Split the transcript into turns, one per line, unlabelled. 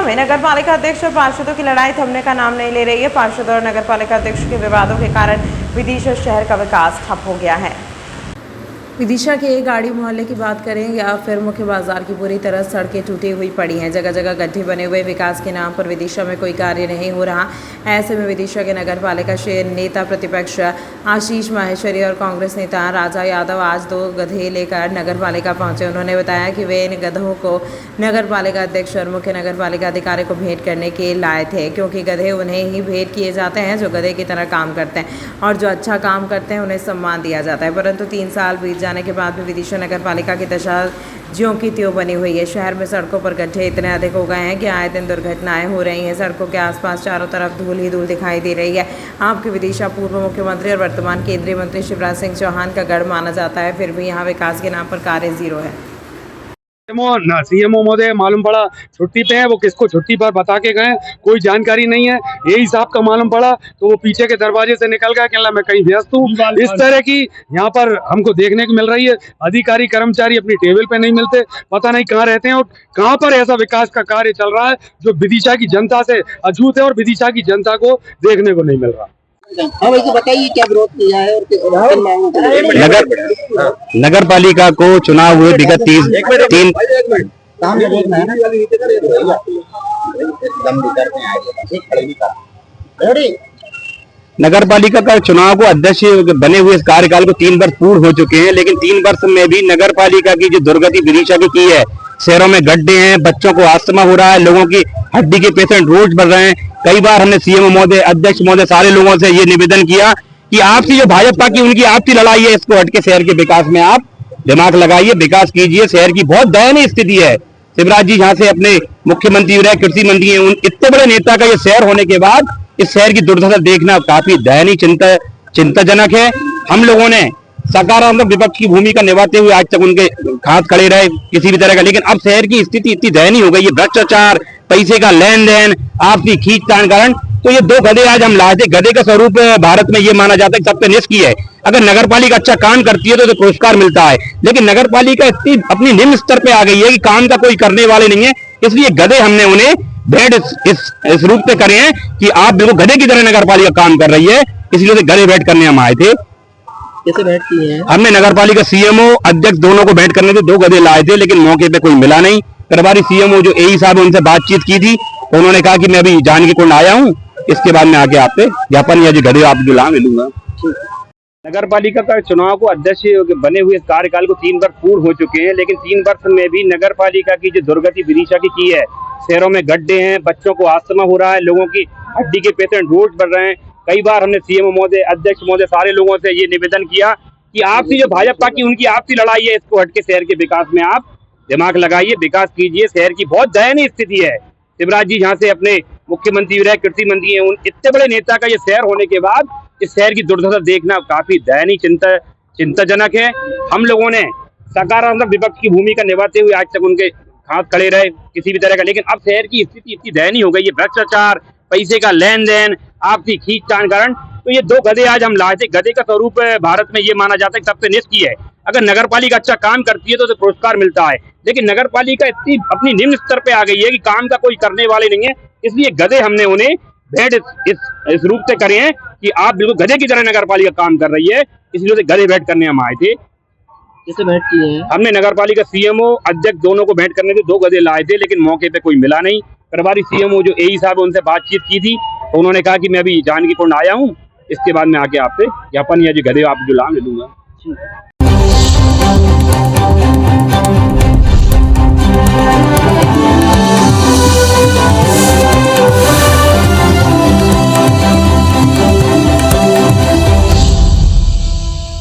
में नगर पालिका अध्यक्ष और पार्षदों की लड़ाई थमने का नाम नहीं ले रही है। पार्षद और नगर पालिका अध्यक्ष के विवादों के कारण विदिशा शहर का विकास ठप हो गया है। विदिशा के गाड़ी मोहल्ले की बात करें या फिर मुख्य बाजार की पूरी तरह सड़कें टूटी हुई पड़ी हैं। जगह जगह गड्ढे बने हुए। विकास के नाम पर विदिशा में कोई कार्य नहीं हो रहा। ऐसे में विदिशा के नगर पालिका के नेता प्रतिपक्ष आशीष माहेश्वरी और कांग्रेस नेता राजा यादव आज 2 गधे लेकर नगर पालिका पहुंचे। उन्होंने बताया कि वे इन गधों को नगर पालिका अध्यक्ष और मुख्य नगर पालिका अधिकारी को भेंट करने के लाए थे, क्योंकि गधे उन्हें ही भेंट किए जाते हैं जो गधे की तरह काम करते हैं और जो अच्छा काम करते हैं उन्हें सम्मान दिया जाता है। परंतु 3 साल बीत जाने के बाद भी विदिशा नगर पालिका की दशा ज्यों की त्यों बनी हुई है। शहर में सड़कों पर गड्ढे इतने अधिक हो गए हैं कि आए दिन दुर्घटनाएं हो रही हैं। सड़कों के आसपास चारों तरफ धूल ही धूल दिखाई दे रही है। आपकी विदिशा पूर्व मुख्यमंत्री और वर्तमान केंद्रीय मंत्री शिवराज सिंह चौहान का गढ़ माना जाता है, फिर भी यहाँ विकास के नाम पर कार्य जीरो है।
सीएमओ महोदय मालूम पड़ा छुट्टी पे है, वो किसको छुट्टी पर बता के गए कोई जानकारी नहीं है। यही साहब का मालूम पड़ा तो वो पीछे के दरवाजे से निकल गया, कहना मैं कहीं व्यस्त हूँ। इस तरह की यहाँ पर हमको देखने को मिल रही है। अधिकारी कर्मचारी अपनी टेबल पे नहीं मिलते, पता नहीं कहाँ रहते हैं और कहाँ पर ऐसा विकास का कार्य चल रहा है जो विदिशा की जनता से अछूत है और विदिशा की जनता को देखने को नहीं मिल रहा।
हाँ वैसे बताइए क्या विरोध किया है और
नगर पालिका को चुनाव हुए विगत 3 नगर पालिका का चुनाव को अध्यक्ष बने हुए इस कार्यकाल को 3 वर्ष पूर्ण हो चुके हैं, लेकिन 3 वर्ष में भी नगर पालिका की जो दुर्गति विदिशा की है, शहरों में गड्ढे हैं, बच्चों को अस्थमा हो रहा है, लोगों की हड्डी के पेशेंट रोज बढ़ रहे हैं। कई बार हमने सीएम महोदय, अध्यक्ष महोदय, सारे लोगों से ये निवेदन किया कि आपसी जो भाजपा की उनकी आपसी लड़ाई है, इसको हटके शहर के विकास में आप दिमाग लगाइए, विकास कीजिए। शहर की बहुत दयनीय स्थिति है। शिवराज जी यहाँ से अपने मुख्यमंत्री रहे, कृषि मंत्री हैं, इतने बड़े नेता का ये शहर होने के बाद इस शहर की दुर्दशा देखना काफी दयनीय चिंताजनक है। हम लोगों ने सकारात्मक विपक्ष की भूमिका निभाते हुए आज तक उनके हाथ खड़े रहे किसी भी तरह का, लेकिन अब शहर की स्थिति इतनी दयनीय हो गई है। भ्रष्टाचार, पैसे का लेन देन, आपसी खींचतान कारण तो ये 2 गधे आज हम लाए थे। गधे का स्वरूप भारत में ये माना जाता है कि सबसे निष्क्रिय की है। अगर नगर पालिका अच्छा काम करती है तो पुरस्कार मिलता है, लेकिन नगर पालिका इतनी अपनी निम्न स्तर पे आ गई है कि काम का कोई करने वाले नहीं है। इसलिए गधे हमने उन्हें भेंट इस रूप से करे हैं कि आप बिल्कुल गधे की तरह नगर पालिका काम कर रही है, इसलिए गधे भेंट करने हम आए थे।
कैसे भेंट की है? हमने
नगर पालिका सीएमओ, अध्यक्ष दोनों को भेंट करने थे। 2 गधे लाए थे, लेकिन मौके पे कोई मिला नहीं। प्रभारी सीएमओ जो एई साहब उनसे बातचीत की थी तो उन्होंने कहा कि मैं अभी जानकी कुंड आया हूँ, इसके बाद में आके आपसे ज्ञापन या जो गधे आप जो ला मिलूंगा।
नगर पालिका का चुनाव को अध्यक्ष बने हुए कार्यकाल को 3 वर्ष पूर्ण हो चुके हैं, लेकिन 3 वर्ष में भी नगर पालिका की जो दुर्गति विदिशा की है, शहरों में गड्ढे हैं, बच्चों को अस्थमा हो रहा है, लोगों की हड्डी के पेशेंट रोज बढ़ रहे हैं। कई बार हमने सीएम महोदय, अध्यक्ष महोदय, सारे लोगों से ये निवेदन किया कि आपसी जो भाजपा की उनकी आपसी लड़ाई है, इसको हटके शहर के विकास में आप दिमाग लगाइए, विकास कीजिए। शहर की बहुत दयनीय स्थिति है। शिवराज जी यहाँ से अपने मुख्यमंत्री रहे, कृषि मंत्री हैं, इतने बड़े नेता का ये शहर होने के बाद इस शहर की दुर्दशा देखना काफी दयनीय चिंताजनक है। हम लोगों ने सकारात्मक विपक्ष की भूमिका निभाते हुए आज तक उनके हाथ खड़े रहे किसी भी तरह का, लेकिन अब शहर की स्थिति इतनी दयनीय हो गई है। भ्रष्टाचार, पैसे का लेन देन, आपसी खींचतान कारण तो ये 2 गधे आज हम लाए थे। गधे का स्वरूप भारत में ये माना जाता है कि सबसे निष्क्रिय है। अगर नगर पालिका अच्छा काम करती है तो पुरस्कार मिलता है, लेकिन नगर पालिका इतनी अपनी निम्न स्तर पे आ गई है कि काम का कोई करने वाले नहीं है। इसलिए गधे हमने उन्हें भेंट इस रूप से करे हैं कि आप बिल्कुल गधे की तरह नगर पालिका काम कर रही है, इसलिए गधे भेंट करने हम आए थे।
कैसे भेंट की है?
हमने नगर पालिका सीएमओ, अध्यक्ष दोनों को भेंट करने थे। 2 गधे लाए थे, लेकिन मौके पे कोई मिला नहीं। प्रभारी सीएमओ जो एई साहब उनसे बातचीत की थी तो उन्होंने कहा कि मैं अभी जानकी कुंड आया हूँ, इसके बाद में आके आपसे ज्ञापन या जो गधे आप जो ला मिलूंगा।